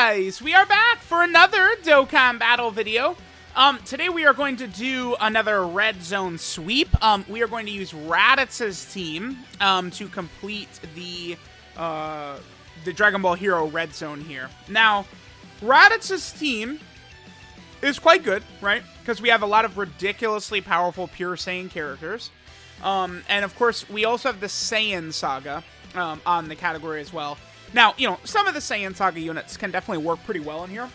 guys, we are back for another Dokkan battle video. Today we are going to do another red zone sweep. We are going to use Raditz's team to complete the Dragon Ball Hero red zone here. Now, Raditz's team is quite good, right? Because we have a lot of ridiculously powerful Pure Saiyan characters. And of course, we also have the Saiyan Saga on the category as well. Now, you know, some of the Saiyan Saga units can definitely work pretty well in here,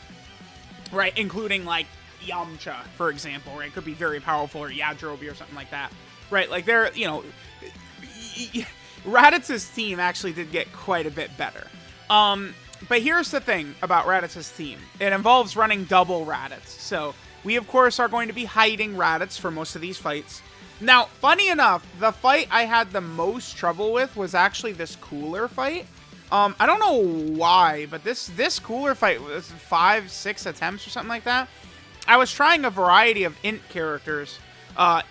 right? Including, like, Yamcha, for example, right? Could be very powerful, or Yajirobe or something like that, right? Like, they're, you know, Raditz's team actually did get quite a bit better. But here's the thing about Raditz's team. It involves running double Raditz. So, we, of course, are going to be hiding Raditz for most of these fights. Now, funny enough, the fight I had the most trouble with was actually this Cooler fight. I don't know why, but this Cooler fight was 5-6 attempts or something like that. I was trying a variety of Int characters.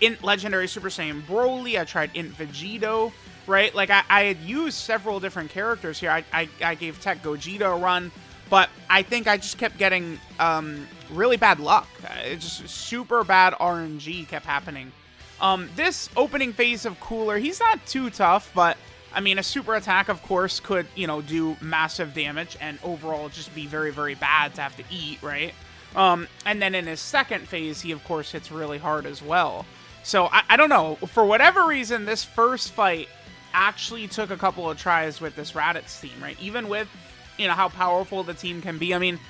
Int Legendary Super Saiyan Broly, I tried Int Vegito, right? Like, I had used several different characters here. I gave Tech Gogeta a run, but I think I just kept getting really bad luck. It just super bad RNG kept happening. This opening phase of Cooler, he's not too tough, but I mean, a super attack, of course, could, you know, do massive damage and overall just be very, very bad to have to eat, right? And then in his second phase, he, of course, hits really hard as well. So, I don't know. For whatever reason, this first fight actually took a couple of tries with this Raditz team, right? Even with, you know, how powerful the team can be. I mean,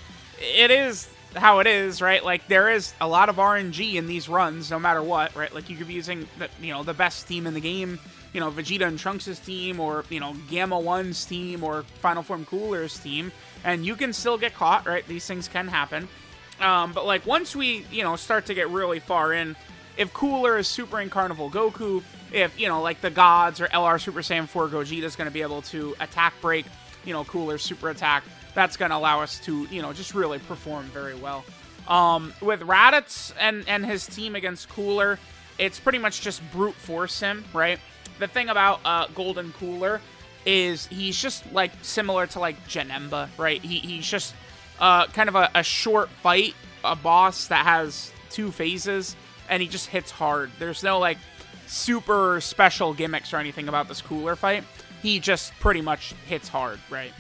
it is how it is, right? Like, there is a lot of RNG in these runs, no matter what, right? Like, you could be using, the best team in the game, you know, Vegeta and Trunks' team, or, you know, Gamma 1's team, or Final Form Cooler's team, and you can still get caught, right? These things can happen. But, like, once we, you know, start to get really far in, if Cooler is Super Incarnable Goku, if, you know, like, the Gods or LR Super Saiyan 4 Gogeta is going to be able to attack break, you know, Cooler's super attack, that's going to allow us to, you know, just really perform very well. With Raditz and his team against Cooler, it's pretty much just brute force him, right? The thing about Golden Cooler is he's just, like, similar to, like, Janemba, right? He's just kind of a short fight, a boss that has 2 phases, and he just hits hard. There's no, like, super special gimmicks or anything about this Cooler fight. He just pretty much hits hard, right?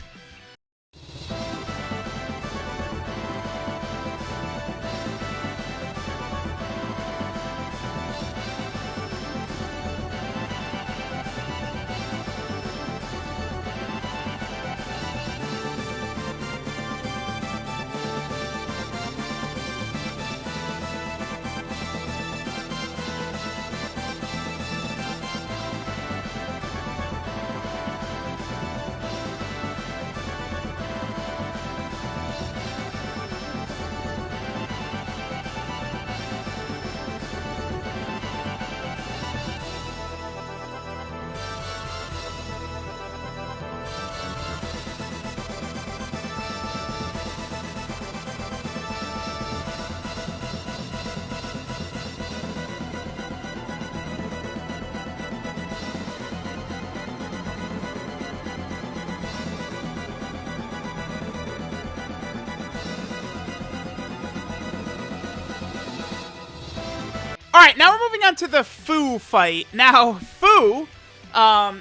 Alright, now we're moving on to the Fu fight. Now, Fu,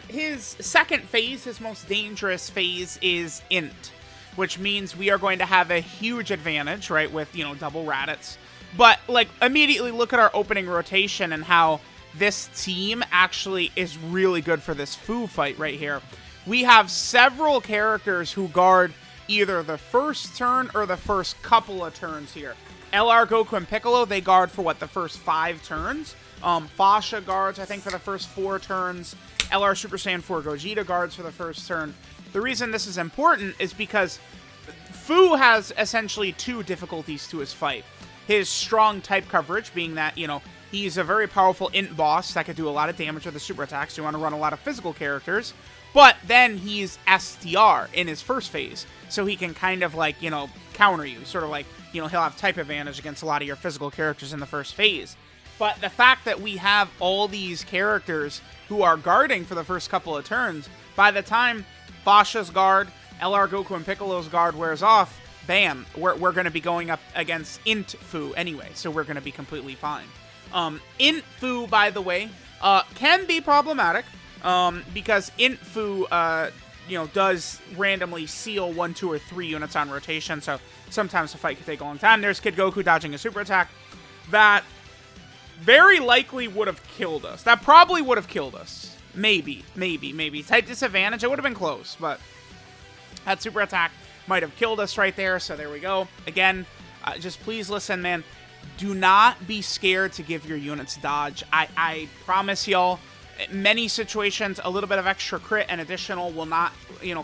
his second phase, his most dangerous phase, is Int, which means we are going to have a huge advantage, right, with, you know, double Raditz. But, like, immediately look at our opening rotation and how this team actually is really good for this Fu fight right here. We have several characters who guard either the first turn or the first couple of turns here. LR, Goku, and Piccolo, they guard for, what, the first 5 turns. Fasha guards, I think, for the first 4 turns. LR Super Saiyan 4 Gogeta guards for the first turn. The reason this is important is because Fu has essentially 2 difficulties to his fight. His strong type coverage, being that, you know, he's a very powerful Int boss that could do a lot of damage with the super attacks. So you want to run a lot of physical characters. But then he's STR in his first phase. So he can kind of, like, you know, counter you. Sort of like, you know, he'll have type advantage against a lot of your physical characters in the first phase. But the fact that we have all these characters who are guarding for the first couple of turns, by the time Fasha's guard, LR Goku and Piccolo's guard wears off, bam, we're going to be going up against Int Fu anyway, so we're going to be completely fine. Int Fu, by the way, can be problematic, because Int Fu, does randomly seal 1, 2, or 3 units on rotation, so sometimes the fight could take a long time. There's Kid Goku dodging a super attack that very likely would have killed us. That probably would have killed us. Maybe. Type disadvantage, it would have been close, but that super attack might have killed us right there, so there we go. Again, just please listen, man. Do not be scared to give your units dodge. I promise y'all, many situations, a little bit of extra crit and additional will not,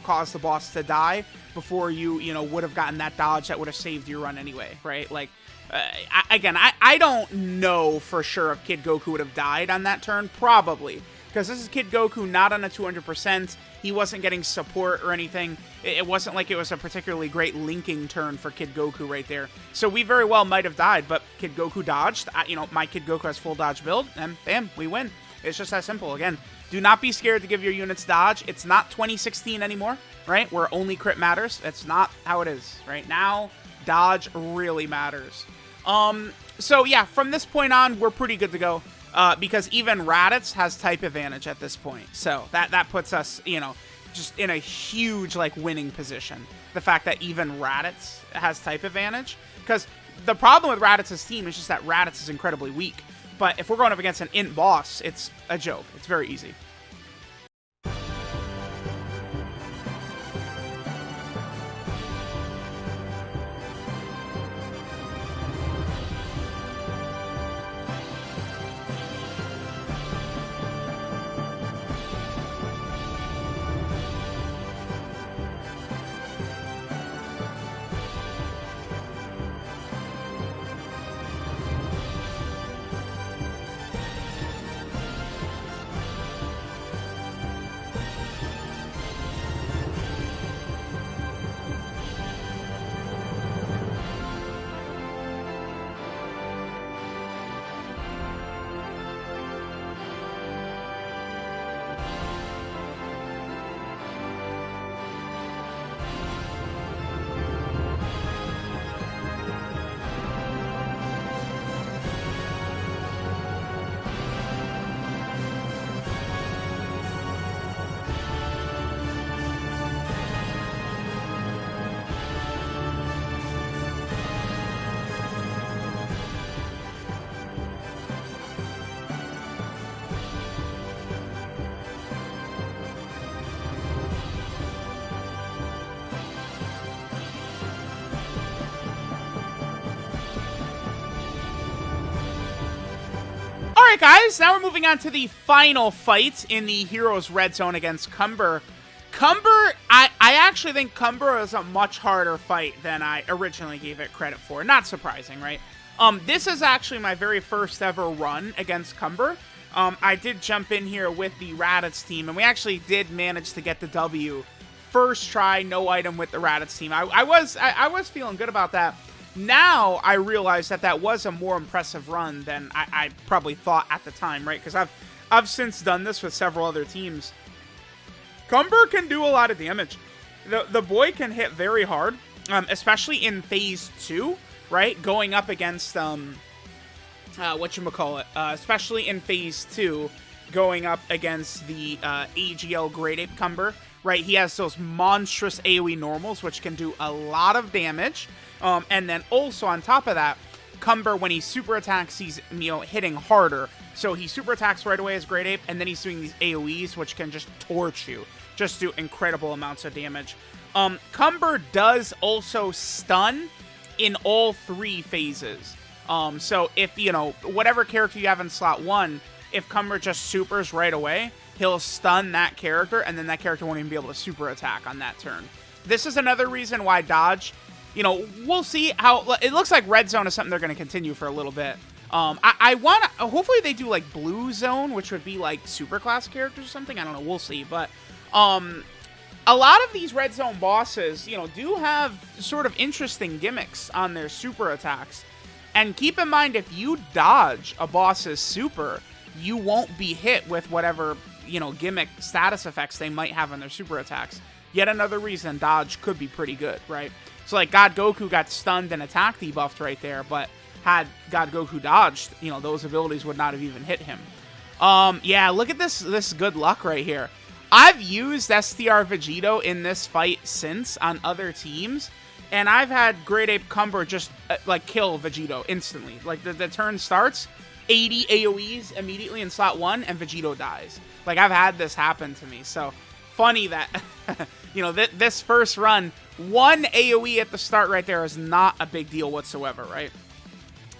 cause the boss to die before you, would have gotten that dodge that would have saved your run anyway, right? Like, I don't know for sure if Kid Goku would have died on that turn. Probably. Because this is Kid Goku not on a 200%. He wasn't getting support or anything. It wasn't like it was a particularly great linking turn for Kid Goku right there. So we very well might have died, but Kid Goku dodged. My Kid Goku has full dodge build, and bam, we win. It's just that simple. Again, do not be scared to give your units dodge. It's not 2016 anymore, right? Where only crit matters. That's not how it is. Right now, dodge really matters. So yeah, from this point on, we're pretty good to go. Because even Raditz has type advantage at this point. So that puts us, just in a huge, winning position. The fact that even Raditz has type advantage. Because the problem with Raditz's team is just that Raditz is incredibly weak. But if we're going up against an int boss, it's a joke. It's very easy. Alright guys, now we're moving on to the final fight in the Heroes Red Zone against Cumber. Cumber, I actually think Cumber is a much harder fight than I originally gave it credit for. Not surprising, right? This is actually my very first ever run against Cumber. I did jump in here with the Raditz team, and we actually did manage to get the W. First try, no item with the Raditz team. I was feeling good about that. Now I realize that was a more impressive run than I probably thought at the time, right? Because I've since done this with several other teams. Cumber can do a lot of damage. The boy can hit very hard, especially in Phase 2, right? Going up against, especially in Phase 2, going up against the AGL Great Ape Cumber, right? He has those monstrous AoE normals, which can do a lot of damage. And then also on top of that, Cumber, when he super attacks, he's, hitting harder. So he super attacks right away as Great Ape, and then he's doing these AoEs, which can just torch you. Just do incredible amounts of damage. Cumber does also stun in all 3 phases. So if, whatever character you have in slot 1, if Cumber just supers right away, he'll stun that character, and then that character won't even be able to super attack on that turn. This is another reason why dodge, we'll see how... It looks like Red Zone is something they're going to continue for a little bit. I want to... Hopefully they do, Blue Zone, which would be, Superclass characters or something. I don't know. We'll see. But, a lot of these Red Zone bosses, do have sort of interesting gimmicks on their super attacks. And keep in mind, if you dodge a boss's super, you won't be hit with whatever, gimmick status effects they might have on their super attacks. yet another reason dodge could be pretty good, right? So, like, God Goku got stunned and attack debuffed right there, but had God Goku dodged, you know, those abilities would not have even hit him. Yeah, look at this good luck right here. I've used STR Vegito in this fight since on other teams, and I've had Great Ape Cumber just, like, kill Vegito instantly. Like, the turn starts, 80 AoEs immediately in slot 1, and Vegito dies. Like, I've had this happen to me, so funny that, you know, this first run, 1 AoE at the start right there is not a big deal whatsoever, right?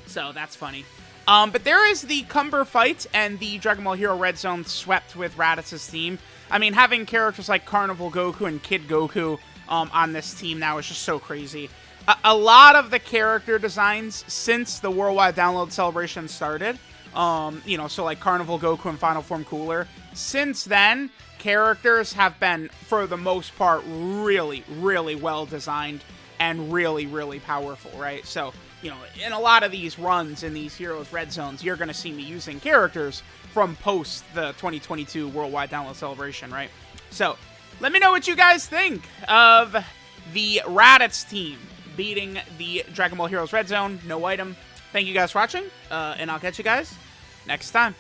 So, that's funny. But there is the Cumber fight, and the Dragon Ball Hero Red Zone swept with Raditz's team. I mean, having characters like Carnival Goku and Kid Goku on this team now is just so crazy. A lot of the character designs since the worldwide download celebration started, you know, so like Carnival Goku and Final Form Cooler, since then, characters have been, for the most part, really, really well designed and really, really powerful, right? So, you know, in a lot of these runs in these Heroes Red Zones, you're going to see me using characters from post the 2022 Worldwide Download Celebration, right? So, let me know what you guys think of the Raditz team beating the Dragon Ball Heroes Red Zone. No item. Thank you guys for watching, and I'll catch you guys next time.